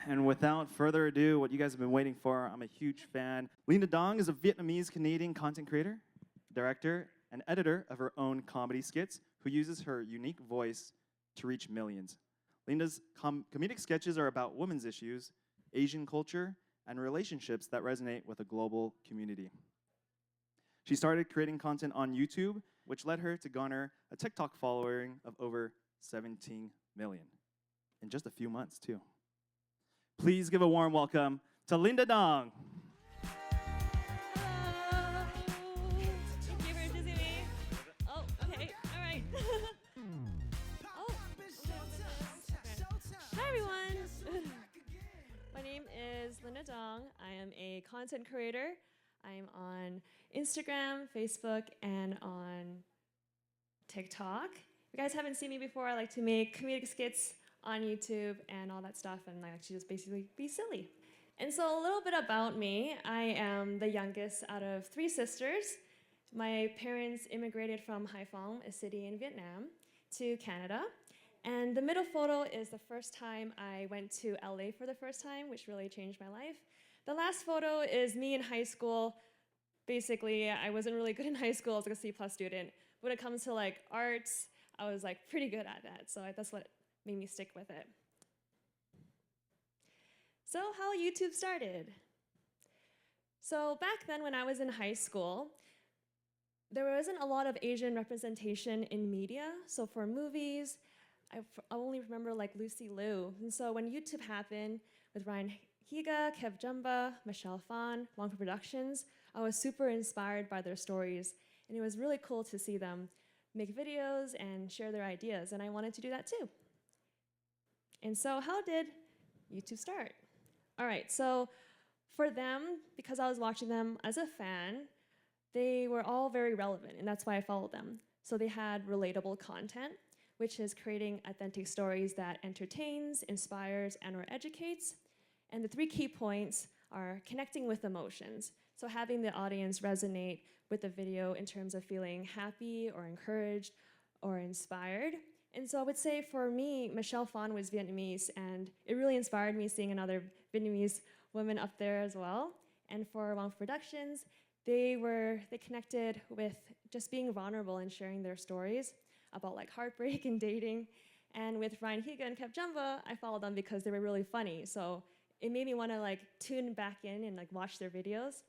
And without further ado, what you guys have been waiting for, I'm a huge fan. Leenda Dong is a Vietnamese-Canadian content creator, director, and editor of her own comedy skits, who uses her unique voice to reach millions. Leenda's comedic sketches are about women's issues, Asian culture, and relationships that resonate with a global community. She started creating content on YouTube, which led her to garner a TikTok following of over 17 million in just a few months, too. Please give a warm welcome to Leenda Dong. Hello. Thank you for introducing me. Oh, okay. All right. Hi, everyone. My name is Leenda Dong. I am a content creator. I'm on Instagram, Facebook, and on TikTok. If you guys haven't seen me before, I like to make comedic skits on YouTube and all that stuff, and I like to just basically be silly. And so a little bit about me. I am the youngest out of 3 sisters. My parents immigrated from Haiphong, a city in Vietnam, to Canada. And the middle photo is the first time I went to LA for the first time, which really changed my life. The last photo is me in high school. Basically, I wasn't really good in high school. I was like a C+ student. When it comes to like arts, I was like pretty good at that. So that's what made me stick with it. So how YouTube started. So back then when I was in high school, there wasn't a lot of Asian representation in media. So for movies, I only remember like Lucy Liu. And so when YouTube happened with Ryan Higa, Kev Jumba, Michelle Phan, Wongfu Productions, I was super inspired by their stories. And it was really cool to see them make videos and share their ideas. And I wanted to do that too. And so how did YouTube start? All right, so for them, because I was watching them as a fan, they were all very relevant, and that's why I followed them. So they had relatable content, which is creating authentic stories that entertains, inspires, and/or educates. And the 3 key points are connecting with emotions. So having the audience resonate with the video in terms of feeling happy or encouraged or inspired. And so I would say for me, Michelle Phan was Vietnamese, and it really inspired me seeing another Vietnamese woman up there as well. And for Wongfu Productions, they connected with just being vulnerable and sharing their stories about like heartbreak and dating. And with Ryan Higa and Kev Jumba, I followed them because they were really funny. So it made me want to like tune back in and like watch their videos.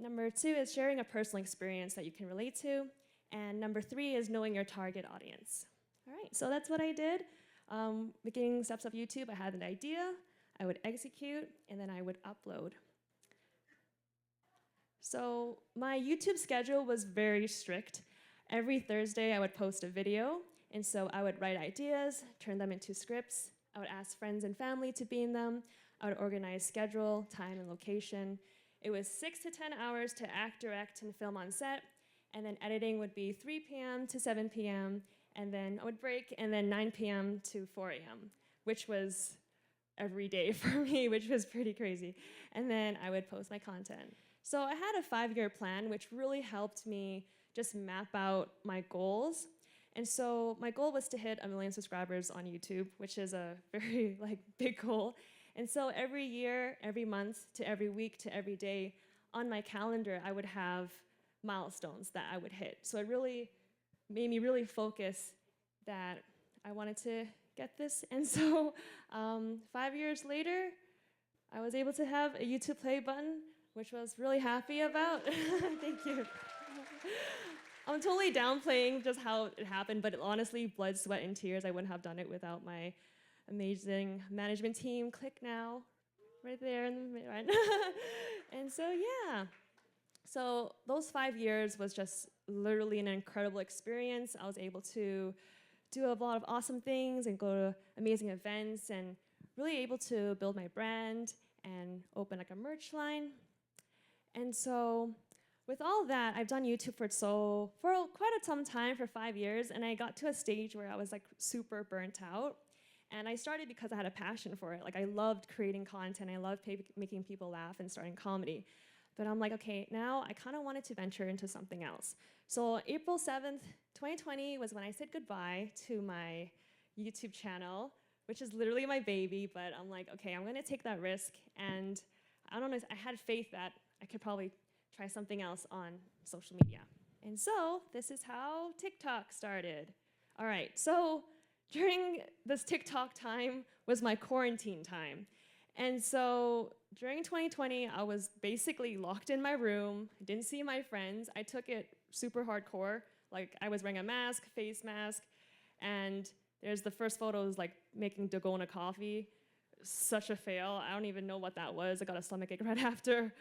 Number 2 is sharing a personal experience that you can relate to. And number 3 is knowing your target audience. All right, so that's what I did. Beginning steps of YouTube, I had an idea, I would execute, and then I would upload. So my YouTube schedule was very strict. Every Thursday, I would post a video, and so I would write ideas, turn them into scripts. I would ask friends and family to be in them. I would organize schedule, time, and location. It was 6 to 10 hours to act, direct, and film on set, and then editing would be 3 p.m. to 7 p.m., and then I would break, and then 9 p.m. to 4 a.m., which was every day for me, which was pretty crazy. And then I would post my content. So I had a 5-year plan, which really helped me just map out my goals. And so my goal was to hit 1 million subscribers on YouTube, which is a very big goal. And so every year, every month, to every week, to every day, on my calendar, I would have milestones that I would hit. So it really made me really focus that I wanted to get this. And so 5 years later, I was able to have a YouTube play button, which I was really happy about. Thank you. I'm totally downplaying just how it happened, but honestly, blood, sweat, and tears. I wouldn't have done it without my amazing management team. Click now, right there in the middle. Right? And so, yeah. So those 5 years was just literally an incredible experience. I was able to do a lot of awesome things and go to amazing events and really able to build my brand and open like a merch line. And so with all that, I've done YouTube for quite some time, for 5 years, and I got to a stage where I was like super burnt out. And I started because I had a passion for it. Like I loved creating content, I loved making people laugh and starting comedy. But I'm like, okay, now I kind of wanted to venture into something else. So April 7th, 2020 was when I said goodbye to my YouTube channel which is literally my baby, but I'm like, okay, I'm gonna take that risk. And I don't know, I had faith that I could probably try something else on social media. And so this is how TikTok started. All right, so during this TikTok time was my quarantine time. And so during 2020, I was basically locked in my room, didn't see my friends. I took it super hardcore. Like I was wearing a mask, face mask, and there's the first photos like making Dalgona coffee. Such a fail. I don't even know what that was. I got a stomachache right after.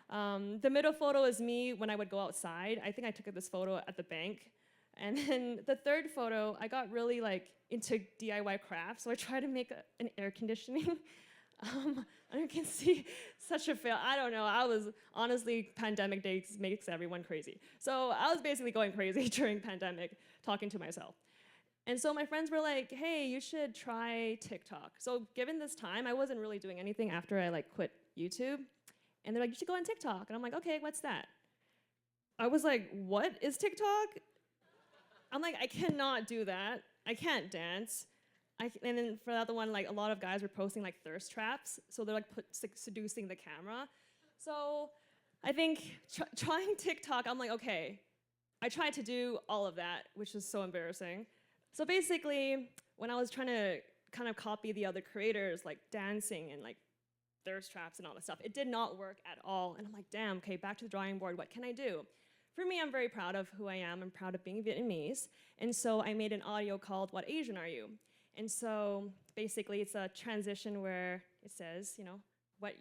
The middle photo is me when I would go outside. I think I took this photo at the bank. And then the third photo, I got really like into DIY crafts. So I tried to make an air conditioning. And you can see such a fail. I don't know. I was honestly, pandemic days makes everyone crazy. So I was basically going crazy during pandemic, talking to myself. And so my friends were like, hey, you should try TikTok. So given this time, I wasn't really doing anything after I like quit YouTube. And they're like, you should go on TikTok. And I'm like, okay, what's that? I was like, what is TikTok? I'm like, I cannot do that. I can't dance. And then for the other one, like a lot of guys were posting like thirst traps. So they're like seducing the camera. So I think trying TikTok, I'm like, okay. I tried to do all of that, which is so embarrassing. So basically, when I was trying to kind of copy the other creators, like dancing and like thirst traps and all that stuff, it did not work at all. And I'm like, damn, okay, back to the drawing board, what can I do? For me, I'm very proud of who I am. I'm proud of being Vietnamese. And so I made an audio called What Asian Are You? And so basically it's a transition where it says, you know, what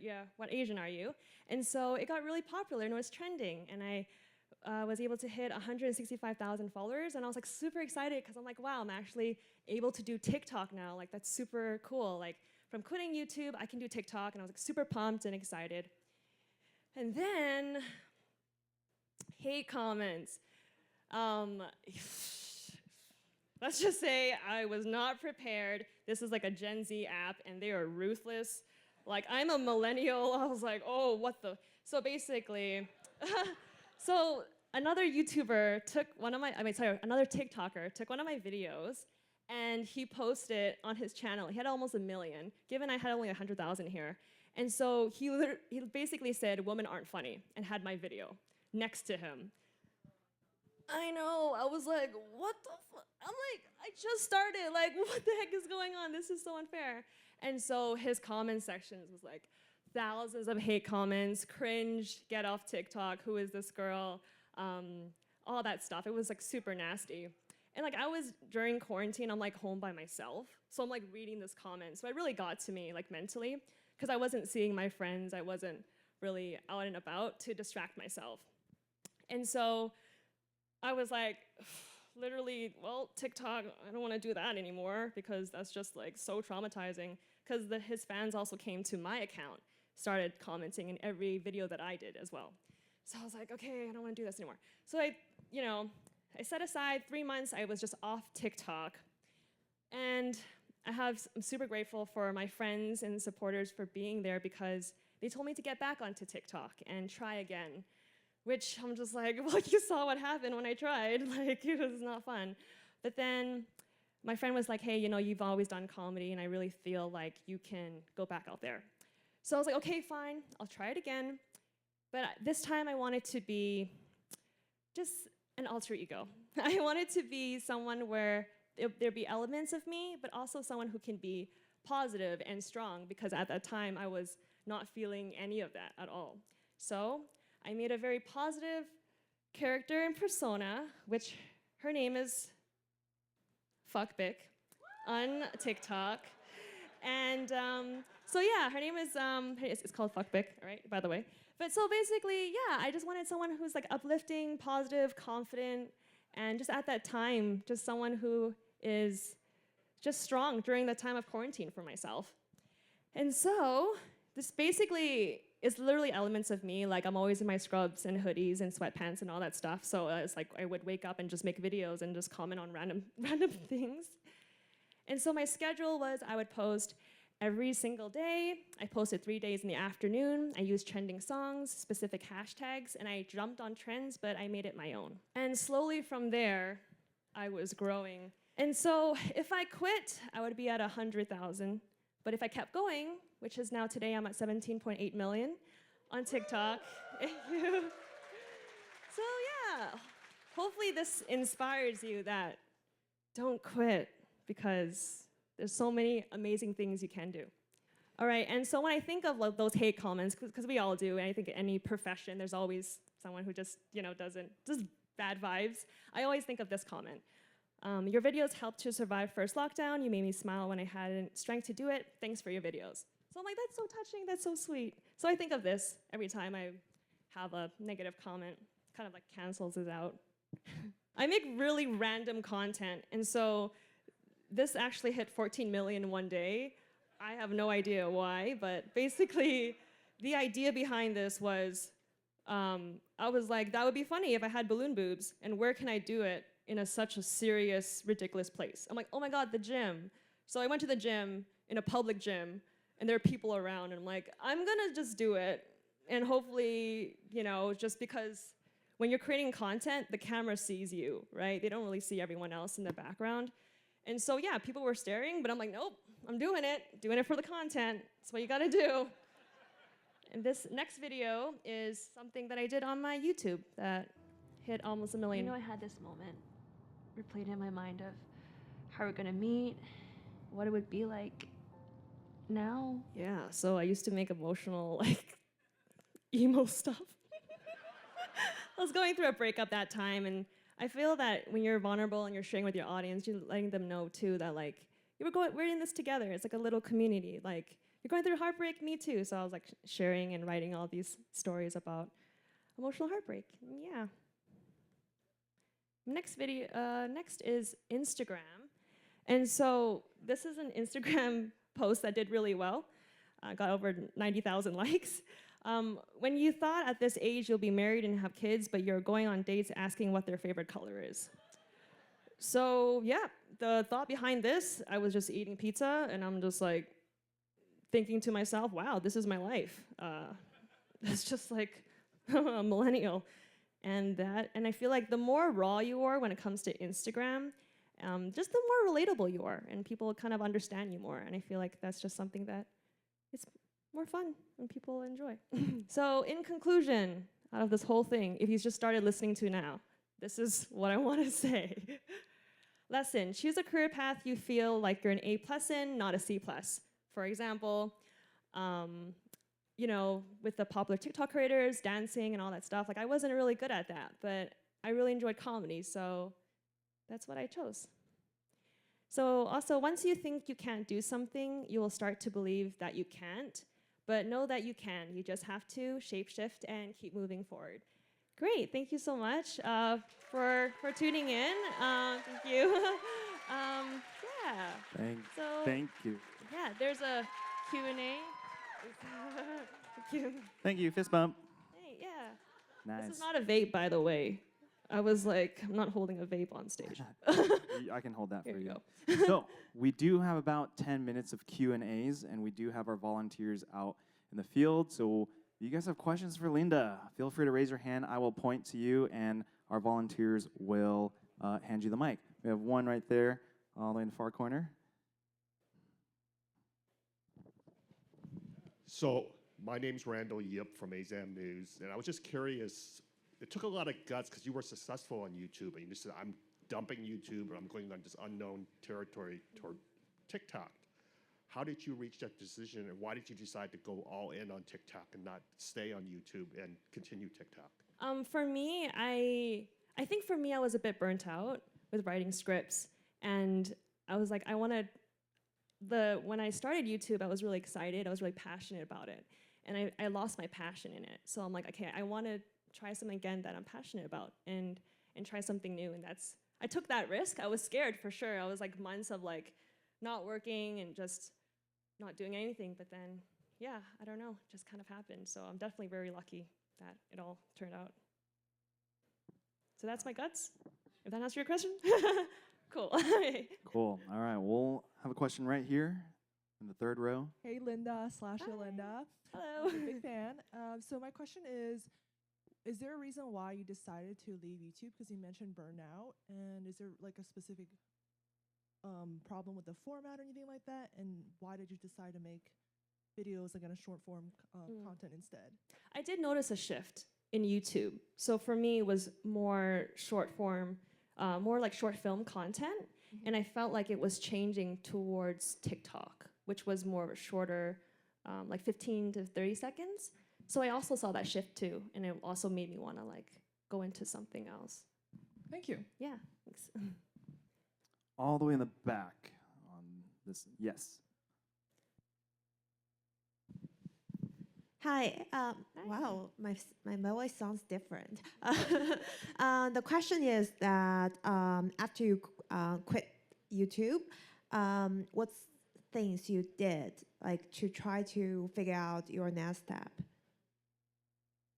Asian are you? And so it got really popular and it was trending. And I was able to hit 165,000 followers. And I was like super excited because I'm like, wow, I'm actually able to do TikTok now. Like that's super cool. Like from quitting YouTube, I can do TikTok. And I was like super pumped and excited. And then hate comments. Let's just say I was not prepared. This is like a Gen Z app, and they are ruthless. Like, I'm a millennial. I was like, oh, what the? So basically, so another YouTuber took another TikToker took one of my videos, and he posted on his channel. He had almost 1 million, given I had only 100,000 here. And so he basically said, women aren't funny, and had my video next to him. I know, I was like, what the fuck? I'm like, I just started, like, what the heck is going on? This is so unfair. And so his comment sections was like thousands of hate comments, cringe, get off TikTok, who is this girl, all that stuff. It was like super nasty. And like I was, during quarantine, I'm like home by myself. So I'm like reading this comment. So it really got to me like mentally, because I wasn't seeing my friends. I wasn't really out and about to distract myself. And so I was like, literally, well, TikTok, I don't want to do that anymore because that's just like so traumatizing. Because his fans also came to my account, started commenting in every video that I did as well. So I was like, okay, I don't want to do this anymore. So I set aside 3 months. I was just off TikTok. And I'm super grateful for my friends and supporters for being there because they told me to get back onto TikTok and try again. Which I'm just like, well, you saw what happened when I tried. Like, it was not fun. But then my friend was like, hey, you know, you've always done comedy, and I really feel like you can go back out there. So I was like, okay, fine, I'll try it again. But this time I wanted to be just an alter ego. I wanted to be someone where there'd be elements of me, but also someone who can be positive and strong, because at that time I was not feeling any of that at all. So I made a very positive character and persona, which her name is Fuckbic on TikTok. And so yeah, her name is, it's called Fuckbic, all right, by the way. But so basically, yeah, I just wanted someone who's like uplifting, positive, confident, and just at that time, just someone who is just strong during the time of quarantine for myself. And so this basically is literally elements of me. Like I'm always in my scrubs and hoodies and sweatpants and all that stuff. So it's like I would wake up and just make videos and just comment on random things. And so my schedule was I would post every single day. I posted 3 days in the afternoon. I used trending songs, specific hashtags, and I jumped on trends, but I made it my own. And slowly from there, I was growing And so if I quit, I would be at 100,000. But if I kept going, which is now today I'm at 17.8 million on TikTok. Thank you. So yeah, hopefully this inspires you that don't quit because there's so many amazing things you can do. All right, and so when I think of like, those hate comments, because we all do, and I think in any profession, there's always someone who just, just bad vibes. I always think of this comment. Your videos helped to survive first lockdown. You made me smile when I hadn't strength to do it. Thanks for your videos. So I'm like, that's so touching, that's so sweet. So I think of this every time I have a negative comment. Kind of like cancels it out. I make really random content, and so this actually hit 14 million in one day. I have no idea why, but basically the idea behind this was, I was like, that would be funny if I had balloon boobs, and where can I do it in such a serious, ridiculous place? I'm like, oh my God, the gym. So I went to the gym, in a public gym, and there are people around, and I'm like, I'm gonna just do it, and hopefully, just because when you're creating content, the camera sees you, right? They don't really see everyone else in the background. And so yeah, people were staring, but I'm like, nope, I'm doing it for the content. That's what you gotta do. And this next video is something that I did on my YouTube that hit almost 1 million. I had this moment replayed in my mind of how we're gonna meet, what it would be like now. Yeah, so I used to make emotional, emo stuff. I was going through a breakup that time, and I feel that when you're vulnerable and you're sharing with your audience, you're letting them know too that we're in this together. It's like a little community. Like, you're going through heartbreak, me too. So I was like sharing and writing all these stories about emotional heartbreak. Yeah. Next is Instagram. And so this is an Instagram post that did really well. Got over 90,000 likes. When you thought at this age you'll be married and have kids, but you're going on dates asking what their favorite color is. So yeah, the thought behind this, I was just eating pizza and I'm just like thinking to myself, wow, this is my life. It's just like a millennial. And I feel like the more raw you are when it comes to Instagram, just the more relatable you are and people kind of understand you more. And I feel like that's just something that it's more fun when people enjoy. So in conclusion, out of this whole thing, if you just started listening to now, this is what I want to say. Lesson, choose a career path you feel like you're an A+ in, not a C+. For example, with the popular TikTok creators, dancing and all that stuff, I wasn't really good at that, but I really enjoyed comedy, so that's what I chose. So also, once you think you can't do something, you will start to believe that you can't. But know that you can. You just have to shapeshift and keep moving forward. Great, thank you so much for tuning in. Thank you. Yeah. Thank you. Yeah, there's a Q&A. Thank you. Thank you. Fist bump. Hey, yeah. Nice. This is not a vape, by the way. I was like, I'm not holding a vape on stage. I can hold that Here for you you. So we do have about 10 minutes of Q&As, and we do have our volunteers out in the field. So if you guys have questions for Leenda, feel free to raise your hand. I will point to you, and our volunteers will hand you the mic. We have one right there, all the way in the far corner. So my name's Randall Yip from AZAM News, and I was just curious. It took a lot of guts because you were successful on YouTube, and you just said, I'm dumping YouTube, or I'm going on this unknown territory toward TikTok. How did you reach that decision, and why did you decide to go all in on TikTok and not stay on YouTube and continue TikTok? For me, I think for me, I was a bit burnt out with writing scripts, and I was like, when I started YouTube, I was really excited, I was really passionate about it, and I lost my passion in it. So I'm like, okay, I want to try something again that I'm passionate about and try something new. And I took that risk. I was scared for sure. I was like months of not working and just not doing anything. But then, yeah, I don't know, it just kind of happened. So I'm definitely very lucky that it all turned out. So that's my guts. If that answers your question. Cool. Cool. All right. We'll have a question right here in the third row. Hey, Linda/Yolanda. Hello. I'm a big fan. So my question is there a reason why you decided to leave YouTube? Because you mentioned burnout, and is there a specific problem with the format or anything like that? And why did you decide to make videos like in a short form content instead? I did notice a shift in YouTube. So for me, it was more short form, more like short film content. And I felt like it was changing towards TikTok, which was more shorter, like 15 to 30 seconds. So I also saw that shift too. And it also made me want to like go into something else. Thank you. Yeah, thanks. All the way in the back on this. Yes. Hi. Wow, my voice sounds different. The question is that after you quit YouTube, what's things you did like to try to figure out your next step?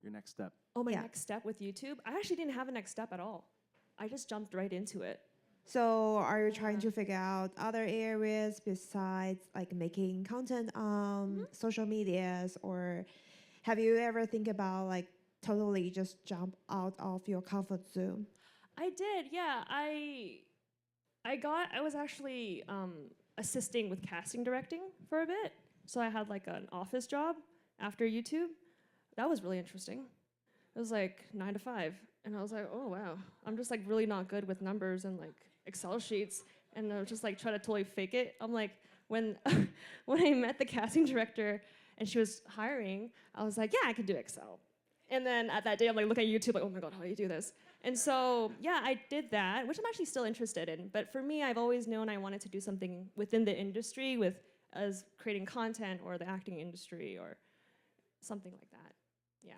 Your next step. Oh, my Yeah. next step with YouTube? I actually didn't have a next step at all. I just jumped right into it. So are you trying to figure out other areas besides like making content on social medias, or have you ever think about like totally just jump out of your comfort zone? I did, yeah. I was actually assisting with casting directing for a bit. So I had like an office job after YouTube. That was really interesting. It was like 9 to 5. And I was like, oh wow, I'm just like really not good with numbers and like Excel sheets. And I was just like trying to totally fake it. I'm like, when when I met the casting director and she was hiring, I was like, yeah, I can do Excel. And then at that day, I'm like looking at YouTube, like, oh my God, how do you do this? And so, yeah, I did that, which I'm actually still interested in. But for me, I've always known I wanted to do something within the industry with as creating content or the acting industry or something like that. Yeah.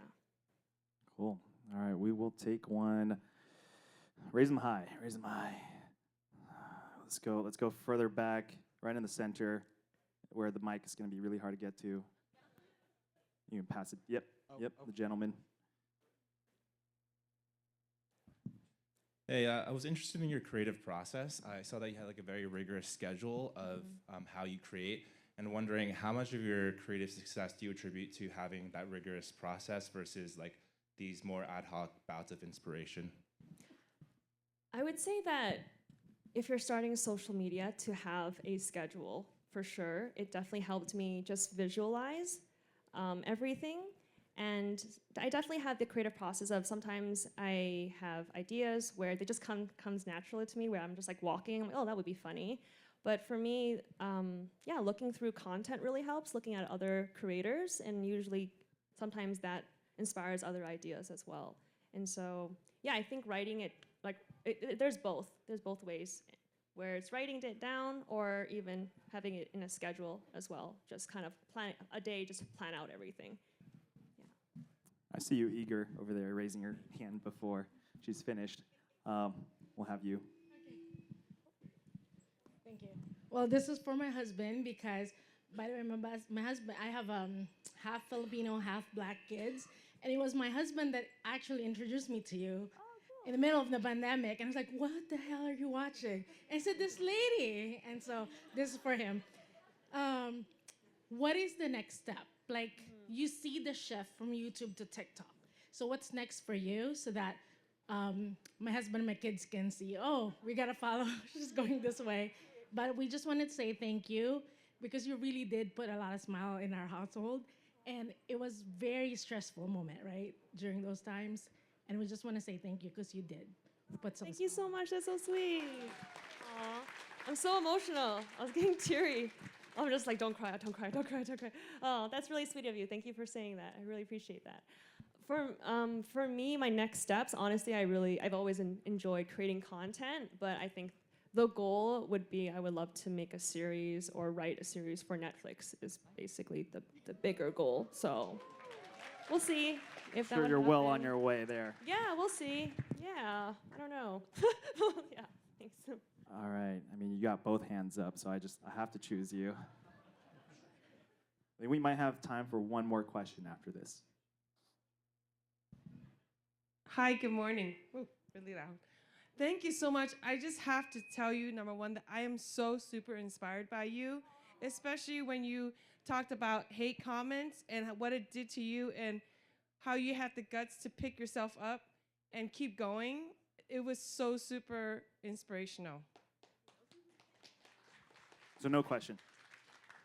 Cool. All right, we will take one. Raise them high. Raise them high. Let's go. Let's go further back, right in the center, where the mic is going to be really hard to get to. You can pass it. Yep. Yep. The gentleman. Hey, I was interested in your creative process. I saw that you had like a very rigorous schedule of how you create, and wondering how much of your creative success do you attribute to having that rigorous process versus like these more ad hoc bouts of inspiration? I would say that if you're starting social media, to have a schedule for sure. It definitely helped me just visualize everything. And I definitely have the creative process of sometimes I have ideas where they just comes naturally to me, where I'm just like walking, I'm like, oh, that would be funny. But for me, yeah, looking through content really helps, looking at other creators, and usually sometimes that inspires other ideas as well. And so, yeah, I think writing it, like, there's both. There's both ways, where it's writing it down or even having it in a schedule as well. Just kind of plan a day, just plan out everything. I see you eager over there, raising your hand before she's finished. We'll have you. Thank you. Well, this is for my husband because, by the way, my husband, I have half Filipino, half black kids, and it was my husband that actually introduced me to you in the middle of the pandemic. And I was like, what the hell are you watching? And I said, this lady. And so this is for him. What is the next step? Like, you see the shift from YouTube to TikTok. So what's next for you so that my husband and my kids can see, oh, we got to follow. She's going this way. But we just wanted to say thank you because you really did put a lot of smile in our household. And it was very stressful moment, right, during those times. And we just want to say thank you because you did put some Thank you so much. That's so sweet. Aw, I'm so emotional. I was getting teary. I'm just like, don't cry, don't cry, don't cry, don't cry. Oh, that's really sweet of you. Thank you for saying that. I really appreciate that. For me, my next steps, honestly, I've always enjoyed creating content, but I think the goal would be I would love to make a series or write a series for Netflix is basically the bigger goal. So we'll see if that Sure, would you're well on happen. your way there. Yeah, we'll see. Yeah, I don't know. Yeah, thanks. All right. I mean, you got both hands up, so I have to choose you. I think we might have time for one more question after this. Hi, good morning. Ooh, really loud. Thank you so much. I just have to tell you, number one, that I am so super inspired by you, especially when you talked about hate comments and what it did to you and how you had the guts to pick yourself up and keep going. It was so super inspirational. So no question.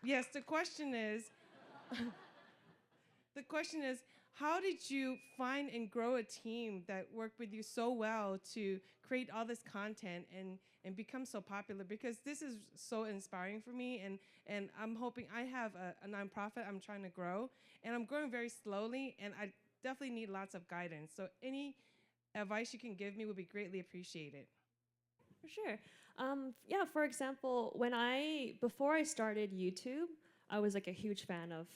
Yes, the question is, how did you find and grow a team that worked with you so well to create all this content and become so popular? Because this is so inspiring for me, and I'm hoping I have a nonprofit I'm trying to grow, and I'm growing very slowly, and I definitely need lots of guidance. So any advice you can give me would be greatly appreciated. For sure. Yeah, for example, before I started YouTube, I was like a huge fan of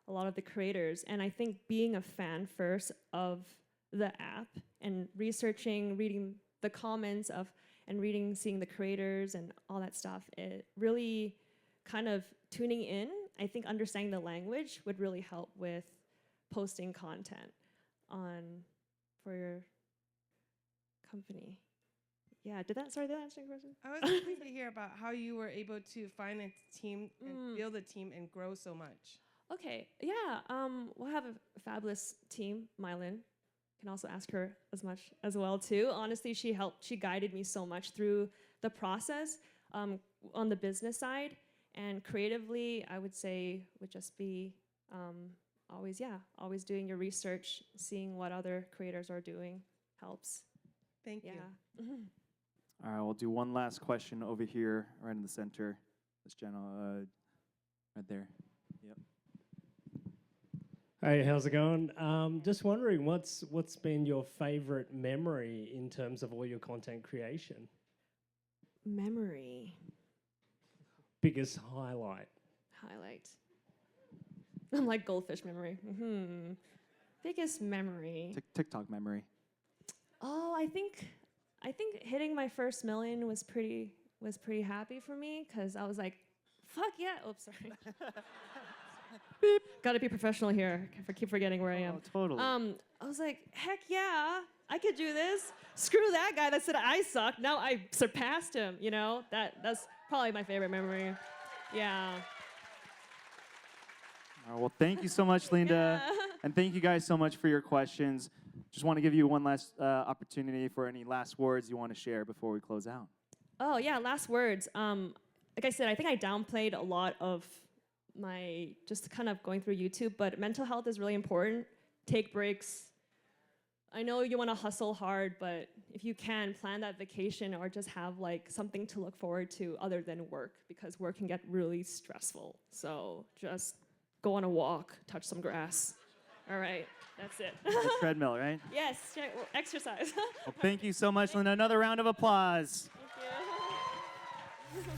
a lot of the creators. And I think being a fan first of the app and researching, reading the comments seeing the creators and all that stuff, it really kind of tuning in. I think understanding the language would really help with posting content for your company. Yeah, did that answer your question? I was hoping to hear about how you were able to find a team and build a team and grow so much. Okay, yeah, we'll have a fabulous team. Mylin, can also ask her as much as well too. Honestly, she guided me so much through the process on the business side, and creatively, I would say would just be always doing your research, seeing what other creators are doing helps. Thank you. All right, we'll do one last question over here, right in the center. This channel, right there. Yep. Hey, how's it going? Just wondering, what's been your favorite memory in terms of all your content creation? Memory. Biggest highlight. I'm like goldfish memory. Biggest memory. TikTok memory. Oh, I think hitting my first million was pretty happy for me, because I was like, fuck yeah. Oops, sorry. Beep. Gotta be professional here. I keep forgetting where I am. Totally. I was like, heck yeah, I could do this. Screw that guy that said I suck. Now I surpassed him, you know? That's probably my favorite memory. Yeah. All right, well, thank you so much, Leenda. Yeah. And thank you guys so much for your questions. Just want to give you one last opportunity for any last words you want to share before we close out. Oh, yeah, last words. Like I said, I think I downplayed a lot of my just kind of going through YouTube, but mental health is really important. Take breaks. I know you want to hustle hard, but if you can, plan that vacation or just have like something to look forward to other than work, because work can get really stressful. So just go on a walk, touch some grass. All right, that's it. The treadmill, right? Yes, exercise. Well, thank you so much, Leenda. Another round of applause. Thank you.